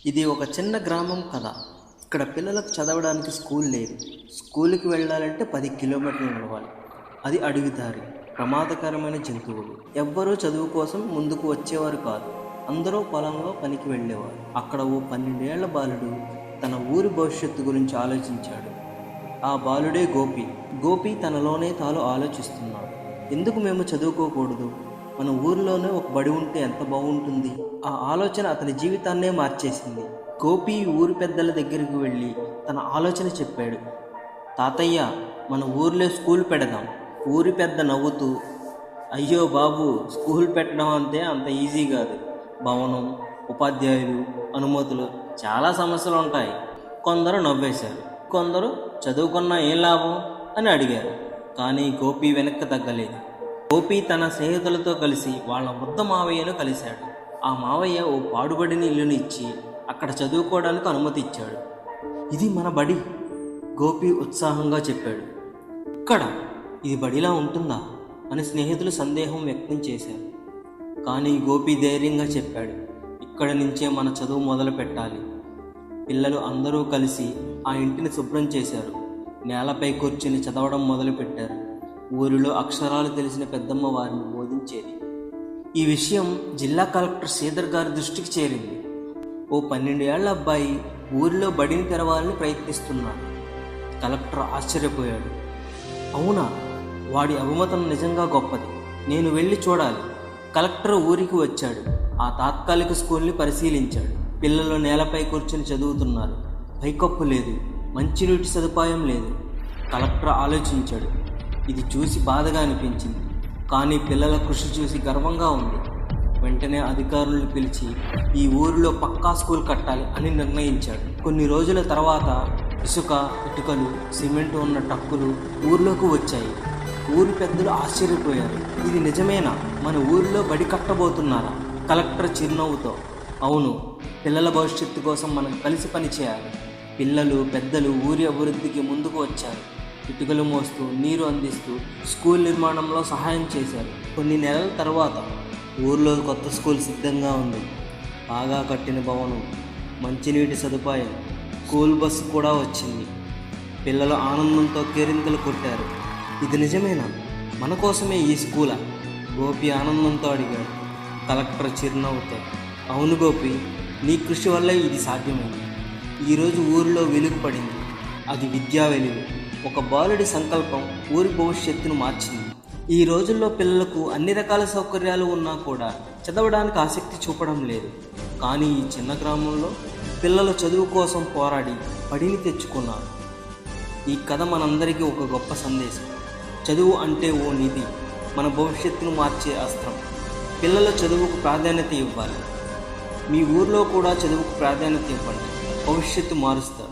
ఇది ఒక చిన్న గ్రామం కథ. ఇక్కడ పిల్లలకు చదవడానికి స్కూల్ లేదు. స్కూల్కి వెళ్ళాలంటే 10 కిలోమీటర్లు నడవాలి. అది అడవి దారి, ప్రమాదకరమైన జంతువులు. ఎవ్వరూ చదువు కోసం ముందుకు వచ్చేవారు కాదు. అందరూ పొలంలో పనికి వెళ్ళేవారు. అక్కడ ఓ 12 ఏళ్ల బాలుడు తన ఊరి భవిష్యత్తు గురించి ఆలోచించాడు. ఆ బాలుడే గోపి. గోపి తనలోనే తాను ఆలోచిస్తున్నాడు. ఎందుకు మేము చదువుకోకూడదు? మన ఊరిలోనే ఒక బడి ఉంటే ఎంత బాగుంటుంది. ఆ ఆలోచన అతని జీవితాన్నే మార్చేసింది. గోపి ఊరి పెద్దల దగ్గరికి వెళ్ళి తన ఆలోచన చెప్పాడు. తాతయ్య, మన ఊరిలో స్కూల్ పెడదాం. ఊరి పెద్ద నవ్వుతూ, అయ్యో బాబు, స్కూల్ పెట్టడం అంటే అంత ఈజీ కాదు. భవనం, ఉపాధ్యాయులు, అనుమతులు, చాలా సమస్యలు ఉంటాయి. కొందరు నవ్వేశారు. కొందరు చదువుకున్నా ఏం లాభం అని అడిగారు. కానీ గోపి వెనక్కి తగ్గలేదు. గోపి తన స్నేహితులతో కలిసి వాళ్ళ వృద్ధ మావయ్యను కలిశాడు. ఆ మావయ్య ఓ పాడుబడిన ఇల్లుని ఇచ్చి అక్కడ చదువుకోవడానికి అనుమతి ఇచ్చాడు. ఇది మన బడి, గోపి ఉత్సాహంగా చెప్పాడు. ఇక్కడ ఇది బడిలా ఉంటుందా అని స్నేహితులు సందేహం వ్యక్తం చేశారు. కానీ గోపి ధైర్యంగా చెప్పాడు, ఇక్కడి నుంచే మన చదువు మొదలు పెట్టాలి. పిల్లలు అందరూ కలిసి ఆ ఇంటిని శుభ్రం చేశారు. నేలపై కూర్చుని చదవడం మొదలుపెట్టారు. ఊరిలో అక్షరాలు తెలిసిన పెద్దమ్మ వారిని బోధించేది. ఈ విషయం జిల్లా కలెక్టర్ శ్రీధర్ గారి దృష్టికి చేరింది. ఓ 12 ఏళ్ల అబ్బాయి ఊరిలో బడిని తెరవాలని ప్రయత్నిస్తున్నాడు. కలెక్టర్ ఆశ్చర్యపోయాడు. అవునా, వాడి అభిమతం నిజంగా గొప్పది. నేను వెళ్ళి చూడాలి. కలెక్టర్ ఊరికి వచ్చాడు. ఆ తాత్కాలిక స్కూల్ని పరిశీలించాడు. పిల్లలు నేలపై కూర్చొని చదువుతున్నారు. పైకప్పు లేదు, మంచినీటి సదుపాయం లేదు. కలెక్టర్ ఆలోచించాడు. ఇది చూసి బాధగా అనిపించింది. కానీ పిల్లల కృషి చూసి గర్వంగా ఉంది. వెంటనే అధికారులను పిలిచి ఈ ఊరిలో పక్కా స్కూల్ కట్టాలి అని నిర్ణయించాడు. కొన్ని రోజుల తర్వాత ఇసుక, ఇటుకలు, సిమెంట్ ఉన్న ట్రక్కులు ఊర్లోకి వచ్చాయి. ఊరి పెద్దలు ఆశ్చర్యపోయారు. ఇది నిజమేనా? మన ఊరిలో బడి కట్టబోతున్నారా? కలెక్టర్ చిరునవ్వుతో, అవును, పిల్లల భవిష్యత్తు కోసం మనం కలిసి పనిచేయాలి. పిల్లలు, పెద్దలు ఊరి అభివృద్ధికి ముందుకు వచ్చారు. ఇటుకలు మోస్తూ, నీరు అందిస్తూ స్కూల్ నిర్మాణంలో సహాయం చేశారు. కొన్ని నెలల తర్వాత ఊర్లో కొత్త స్కూల్ సిద్ధంగా ఉంది. బాగా కట్టిన భవనం, మంచినీటి సదుపాయం, స్కూల్ బస్సు కూడా వచ్చింది. పిల్లలు ఆనందంతో కేరింతలు కొట్టారు. ఇది నిజమేనా? మన కోసమే ఈ స్కూలా? గోపి ఆనందంతో అడిగాడు. కలెక్టర్ చిరునవ్వుతో, అవును గోపి, నీ కృషి వల్ల ఇది సాధ్యమైంది. ఈరోజు ఊరిలో వెలుగు పడింది. అది విద్యా వెలుగు. ఒక బాలుడి సంకల్పం ఊరి భవిష్యత్తును మార్చింది. ఈ రోజుల్లో పిల్లలకు అన్ని రకాల సౌకర్యాలు ఉన్నా కూడా చదవడానికి ఆసక్తి చూపడం లేదు. కానీ ఈ చిన్న గ్రామంలో పిల్లలు చదువు కోసం పోరాడి బడిని తెచ్చుకున్నారు. ఈ కథ మనందరికీ ఒక గొప్ప సందేశం. చదువు అంటే ఓ నిధి, మన భవిష్యత్తును మార్చే అస్త్రం. పిల్లల చదువుకు ప్రాధాన్యత ఇవ్వాలి. మీ ఊర్లో కూడా చదువుకు ప్రాధాన్యత ఇవ్వండి. భవిష్యత్తు మారుస్తారు.